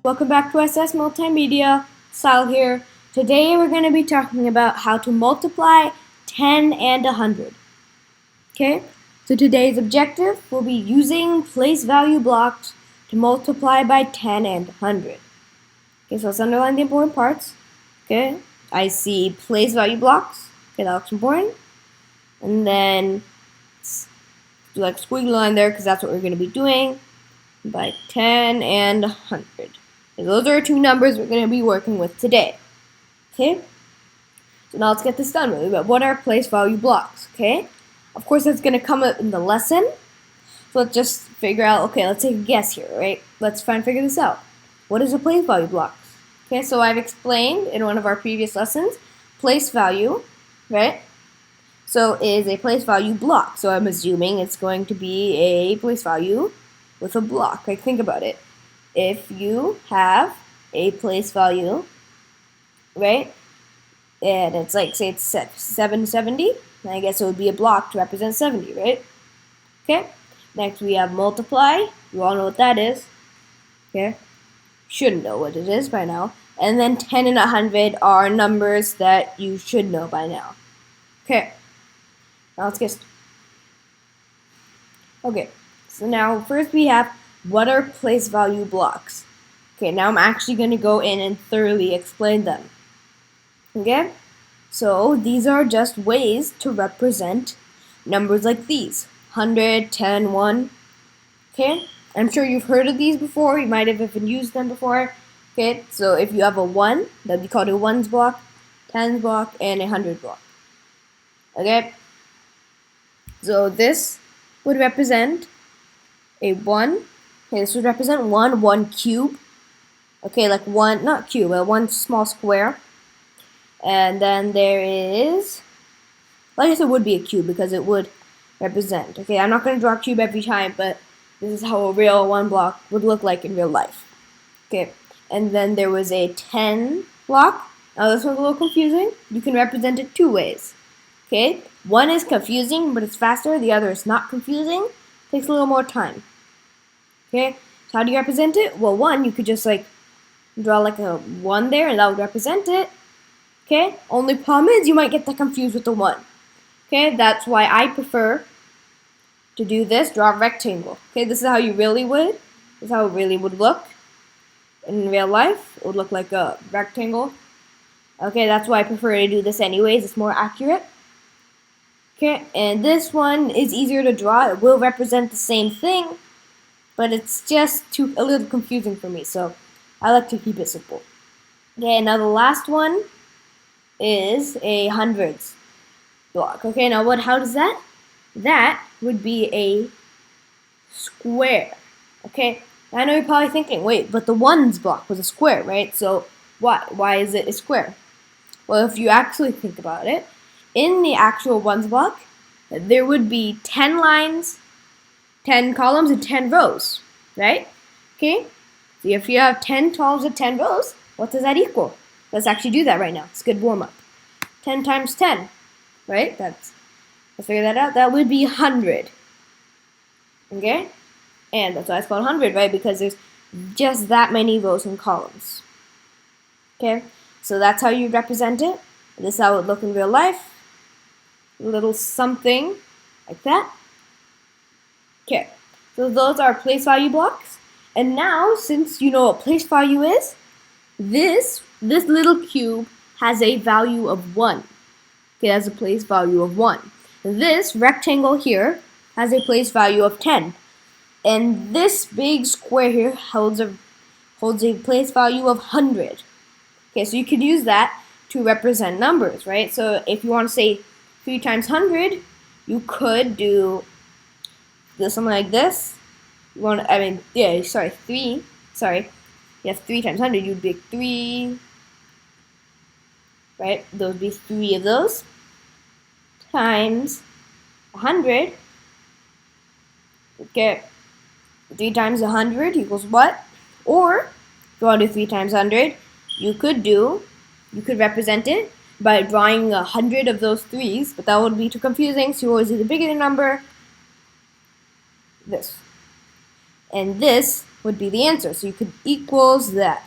Welcome back to SS Multimedia. Sal here. Today we're going to be talking about how to multiply 10 and 100. Okay, so today's objective will be using place value blocks to multiply by 10 and 100. Okay, so let's underline the important parts. Okay, I see place value blocks. Okay, that looks important. And then do like squiggly line there because that's what we're going to be doing by 10 and 100. And those are two numbers we're going to be working with today. Okay? So now let's get this done. What are place value blocks? Okay? Of course, that's going to come up in the lesson. So let's just figure out, okay, let's take a guess here, right? Let's try and figure this out. What is a place value block? Okay, so I've explained in one of our previous lessons, place value, right? So is a place value block. So I'm assuming it's going to be a place value with a block. Like, think about it. If you have a place value, right, and it's like, say it's 770, then I guess it would be a block to represent 70, right? Okay, next we have multiply. You all know what that is. Okay, should know what it is by now. And then 10 and 100 are numbers that you should know by now. Okay, now let's get started. Okay, so now first we have, what are place value blocks? Okay, now I'm actually going to go in and thoroughly explain them. Okay, so these are just ways to represent numbers like these, 100, 10, 1. Okay, I'm sure you've heard of these before. You might have even used them before. Okay, so if you have a 1, that'd be called a ones block, 10s block, and a 100 block. Okay, so this would represent a 1. Okay, this would represent 1 cube. Okay, like one, not cube, but one small square. And then there is, well, I guess it would be a cube because it would represent. Okay, I'm not going to draw a cube every time, but this is how a real 1 block would look like in real life. Okay, and then there was a 10 block. Now this one's a little confusing. You can represent it two ways. Okay, one is confusing, but it's faster. The other is not confusing. Takes a little more time. Okay, so how do you represent it? Well, 1, you could just like draw like a 1 there, and that would represent it. Okay, only problem is you might get that confused with the 1. Okay, that's why I prefer to do this, draw a rectangle. Okay, this is how you really would. This is how it really would look in real life. It would look like a rectangle. Okay, that's why I prefer to do this anyways. It's more accurate. Okay, and this one is easier to draw. It will represent the same thing, but it's just a little confusing for me, so I like to keep it simple. Okay, now the last one is a hundreds block. Okay, now how does that? That would be a square. Okay, I know you're probably thinking, wait, but the ones block was a square, right? So why is it a square? Well, if you actually think about it, in the actual ones block, there would be 10 lines, 10 columns, and 10 rows, right? Okay, so if you have 10 columns and 10 rows, what does that equal? Let's actually do that right now. It's a good warm-up. 10 times 10, right? Let's figure that out. That would be 100. Okay? And that's why it's called 100, right? Because there's just that many rows and columns. Okay? So that's how you represent it. This is how it would look in real life. A little something like that. Okay. So those are place value blocks. And now, since you know what place value is, this little cube has a value of 1. Okay, that's a place value of 1. This rectangle here has a place value of 10. And this big square here holds a place value of 100. Okay, so you could use that to represent numbers, right? So if you want to say 3 times 100, you could do something like this. You want, 3. Sorry. You have 3 times 100, you'd be 3, right? There would be 3 of those times 100. Okay, 3 times 100 equals what? Or if you want to do 3 times 100, you could represent it by drawing 100 of those 3s, but that would be too confusing, so you always do the bigger the number, this. And this would be the answer. So you could equals that.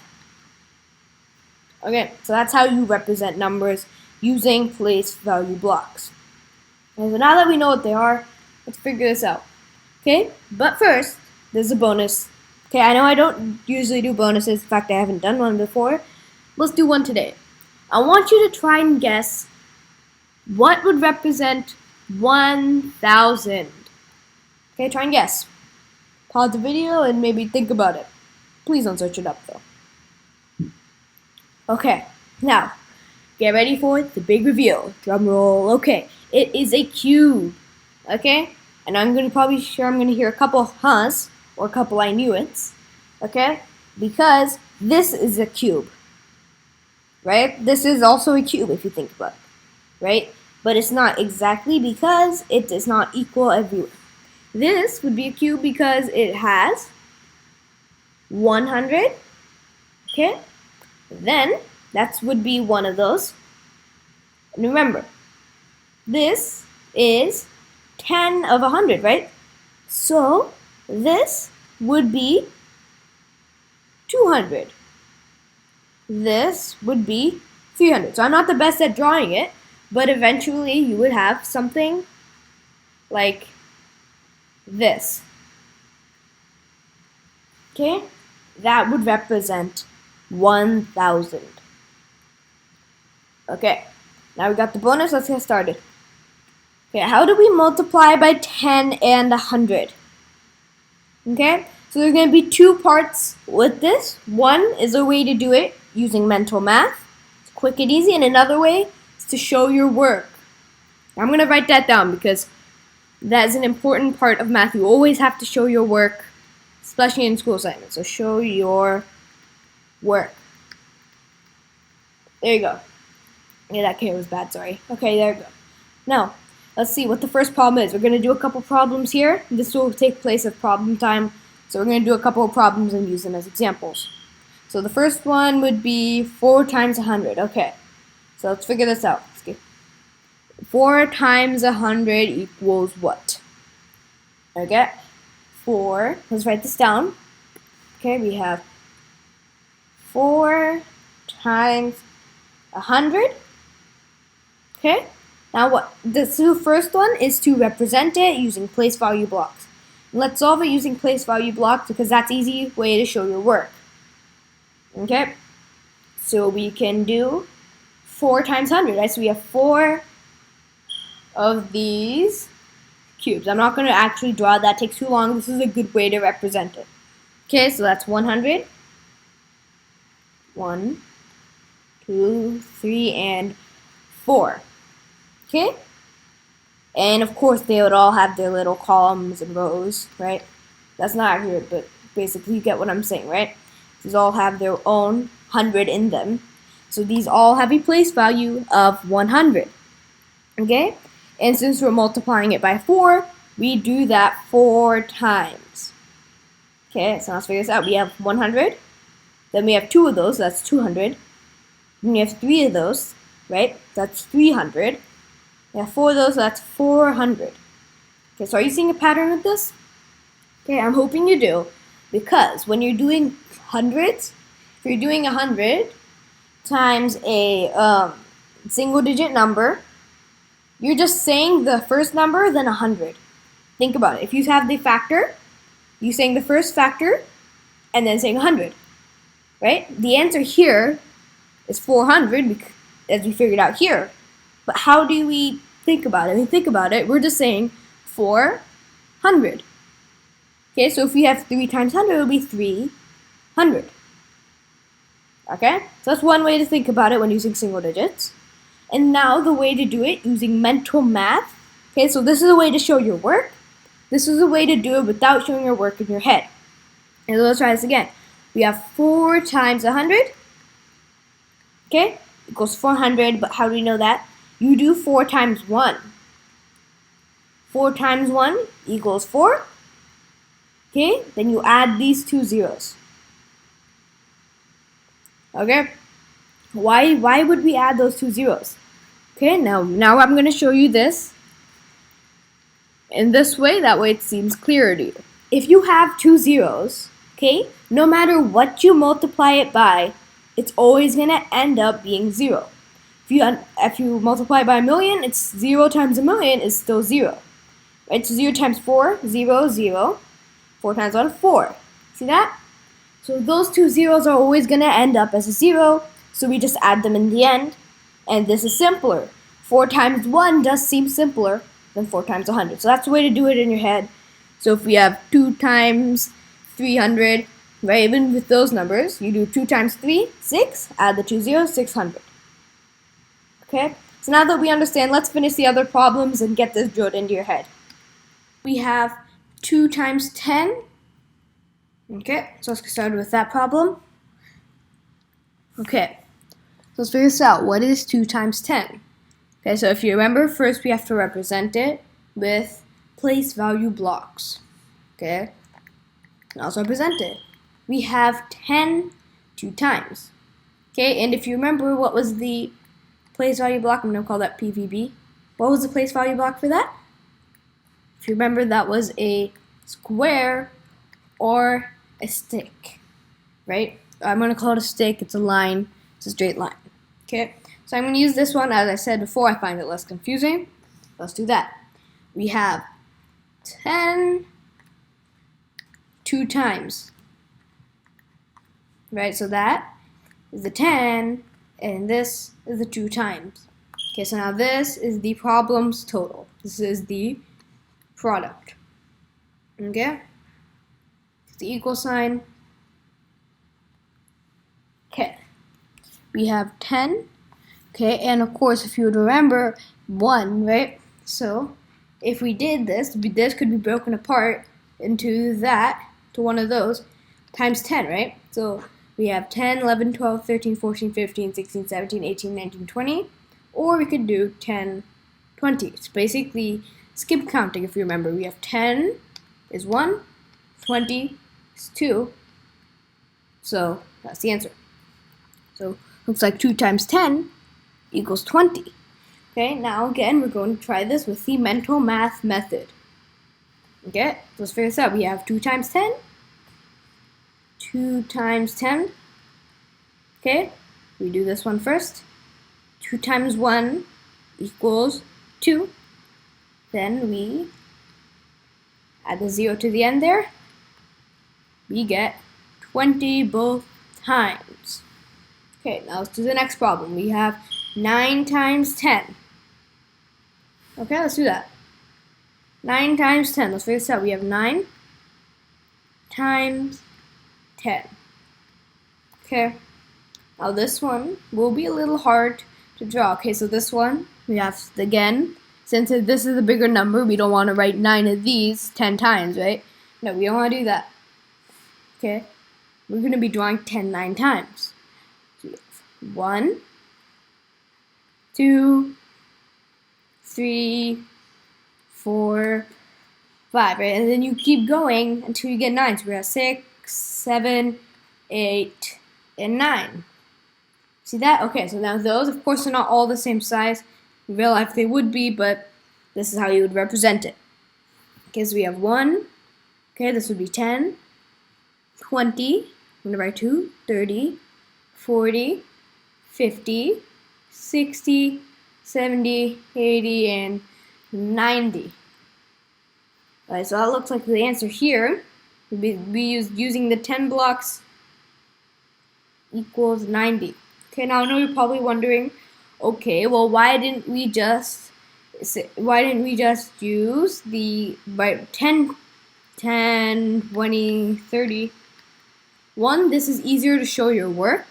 Okay, so that's how you represent numbers using place value blocks. And so now that we know what they are, let's figure this out. Okay, but first, there's a bonus. Okay, I know I don't usually do bonuses. In fact, I haven't done one before. Let's do one today. I want you to try and guess what would represent 1,000. Okay, try and guess. Pause the video and maybe think about it. Please don't search it up though. Okay, now get ready for the big reveal. Drum roll. Okay, it is a cube. Okay, and I'm gonna hear a couple huhs or a couple I knew it's. Okay, because this is a cube. Right? This is also a cube if you think about it. Right? But it's not exactly because it does not equal everywhere. This would be a cube because it has 100. Okay? Then that would be one of those. And remember, this is 10 of 100, right? So this would be 200. This would be 300. So I'm not the best at drawing it, but eventually you would have something like this. Okay? That would represent 1,000. Okay, now we got the bonus. Let's get started. Okay, how do we multiply by 10 and 100? Okay, so there's going to be two parts with this. One is a way to do it using mental math. It's quick and easy. And another way is to show your work. I'm going to write that down because that is an important part of math. You always have to show your work, especially in school assignments. So show your work. There you go. Yeah, that K was bad, sorry. Okay, there you go. Now, let's see what the first problem is. We're going to do a couple problems here. This will take place at problem time. So we're going to do a couple of problems and use them as examples. So the first one would be 4 times 100. Okay, so let's figure this out. 4 times 100 equals what? Okay, 4, let's write this down. Okay, we have 4 times 100. Okay, now what? The first one is to represent it using place value blocks. Let's solve it using place value blocks because that's an easy way to show your work. Okay, so we can do 4 times 100, right? So we have 4 of these cubes. I'm not going to actually draw that, takes too long. This is a good way to represent it. Okay, so that's 100. 1, 2, 3, and 4. Okay? And of course they would all have their little columns and rows, right? That's not accurate, but basically you get what I'm saying, right? These all have their own 100 in them. So these all have a place value of 100. Okay? And since we're multiplying it by 4, we do that 4 times. Okay, so let's figure this out. We have 100. Then we have 2 of those, that's 200. Then we have 3 of those, right? That's 300. We have 4 of those, so that's 400. Okay, so are you seeing a pattern with this? Okay, I'm hoping you do. Because when you're doing hundreds, if you're doing 100 times a single digit number, you're just saying the first number, then 100. Think about it. If you have the factor, you're saying the first factor, and then saying 100. Right? The answer here is 400, as we figured out here. But how do we think about it? When we think about it, we're just saying 400. Okay, so if we have 3 times 100, it will be 300. Okay, so that's one way to think about it when using single digits. And now the way to do it using mental math. Okay, so this is a way to show your work. This is a way to do it without showing your work in your head. And so let's try this again. We have 4 times 100. Okay, equals 400, but how do we know that? You do 4 times 1. 4 times 1 equals 4. Okay, then you add these 2 zeros. Okay, why would we add those 2 zeros? Okay, now I'm going to show you this in this way. That way it seems clearer to you. If you have 2 zeros, Okay, no matter what you multiply it by, it's always going to end up being 0. If you multiply by a million, it's 0 times a million is still 0. Right? So 0 times 4, 0, 0. 4 times 1, 4. See that? So those two zeros are always going to end up as a 0, so we just add them in the end. And this is simpler. 4 times 1 does seem simpler than 4 times 100. So that's the way to do it in your head. So if we have 2 times 300, right, even with those numbers, you do 2 times 3, 6, add the 2 zeros, 600. Okay, so now that we understand, let's finish the other problems and get this drilled into your head. We have 2 times 10. Okay, so let's get started with that problem. Okay, so let's figure this out. What is 2 times 10? Okay, so if you remember, first we have to represent it with place value blocks. Okay, now let's represent it. We have 10 2 times. Okay, and if you remember, what was the place value block? I'm going to call that PVB. What was the place value block for that? If you remember, that was a square or a stick, right? I'm going to call it a stick. It's a line. It's a straight line. Okay, so I'm going to use this one. As I said before, I find it less confusing. Let's do that. We have 10 2 times, right? So that is the 10, and this is the 2 times. Okay, so now this is the problem's total. This is the product. Okay? The equal sign. Okay. We have 10. Okay, and of course, if you would remember, 1, right? So if we did this could be broken apart into one of those, times 10, right? So we have 10, 11, 12, 13, 14, 15, 16, 17, 18, 19, 20. Or we could do 10, 20. It's basically skip counting, if you remember. We have 10 is 1, 20 is 2. So that's the answer. So looks like 2 times 10 equals 20. Okay, now again, we're going to try this with the mental math method. Okay, let's figure this out. We have 2 times 10. 2 times 10. Okay, we do this one first. 2 times 1 equals 2. Then we add the 0 to the end there. We get 20 both times. Okay, now let's do the next problem. We have 9 times 10. Okay, let's do that. 9 times 10. Let's figure this out. We have 9 times 10. Okay, now this one will be a little hard to draw. Okay, so this one, we have, again, since this is a bigger number, we don't want to write 9 of these 10 times, right? No, we don't want to do that. Okay, we're going to be drawing 10 9 times. So we have 1, 2, 3, 4, 5, right? And then you keep going until you get 9. So we have 6, 7, 8, and 9. See that? Okay, so now those, of course, are not all the same size. In real life they would be, but this is how you would represent it. Okay, so we have 1. Okay, this would be 10, 20, I'm going to write 2, 30, 40, 50, 60, 70, 80, and 90. Alright, so that looks like the answer here. We using the 10 blocks equals 90. Okay, now I know you're probably wondering, okay, well, why didn't we just use the 10, 20, 30? 1, this is easier to show your work,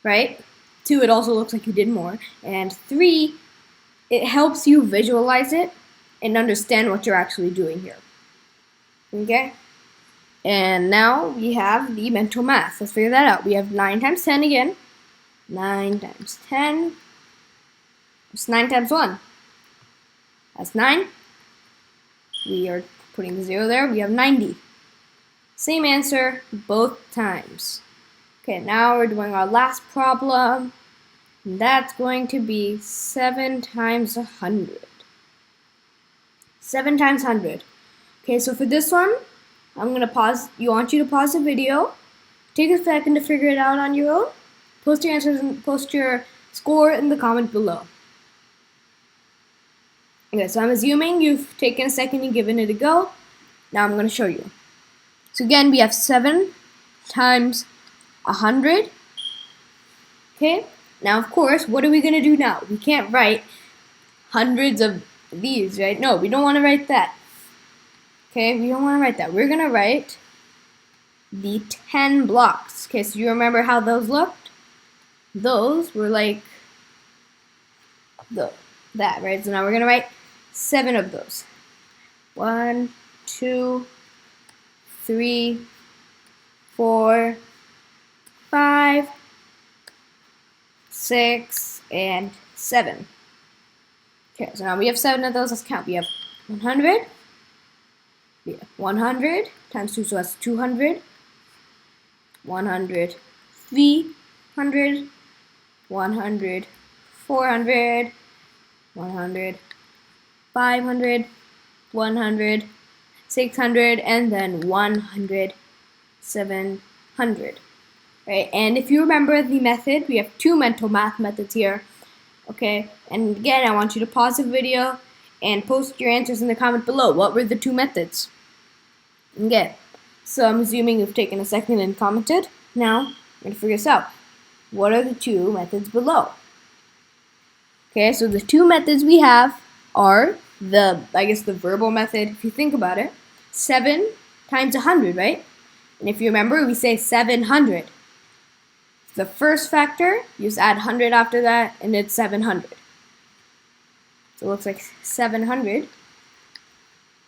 right? 2, it also looks like you did more. And 3, it helps you visualize it and understand what you're actually doing here. Okay? And now we have the mental math. Let's figure that out. We have 9 times 10 again. 9 times 10. It's 9 times 1. That's 9. We are putting the 0 there. We have 90. Same answer both times. Okay, now we're doing our last problem. And that's going to be 7 times 100. 7 times 100. Okay, so for this one, I'm gonna pause. I want you to pause the video. Take a second to figure it out on your own. Post your answers and post your score in the comment below. Okay, so I'm assuming you've taken a second and given it a go. Now I'm gonna show you. So again, we have 7 times 100. Okay, now of course, what are we gonna do now? We can't write hundreds of these, right? No, we don't want to write that. Okay, we don't want to write that. We're gonna write the 10 blocks. Okay, so you remember how those looked? Those were like that, right? So now we're gonna write 7 of those. 1, 2, 3, 4, 5, 6, and 7. Okay, so now we have 7 of those. Let's count. We have 100. We have 100 times 2, so that's 200. 100, 300, 100, 400, 100, 500, 100, 600, and then 100, 700. Right? And if you remember the method, we have 2 mental math methods here. Okay, and again, I want you to pause the video and post your answers in the comment below. What were the 2 methods? Okay, so I'm assuming you've taken a second and commented. Now, I'm going to figure this out. What are the 2 methods below? Okay, so the 2 methods we have are the verbal method, if you think about it. 7 times 100, right? And if you remember, we say 700. The first factor, you just add 100 after that, and it's 700. So it looks like 700.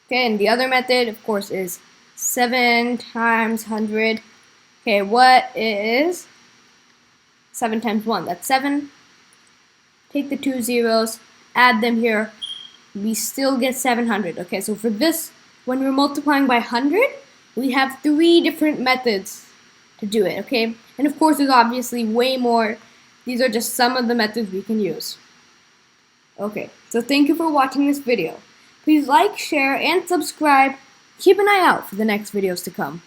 Okay, and the other method, of course, is 7 times 100. Okay, what is 7 times 1? That's 7. Take the 2 zeros, add them here. We still get 700. Okay, so for this, when we're multiplying by 100, we have 3 different methods to do it, okay? And of course, there's obviously way more. These are just some of the methods we can use. Okay, so thank you for watching this video. Please like, share, and subscribe. Keep an eye out for the next videos to come.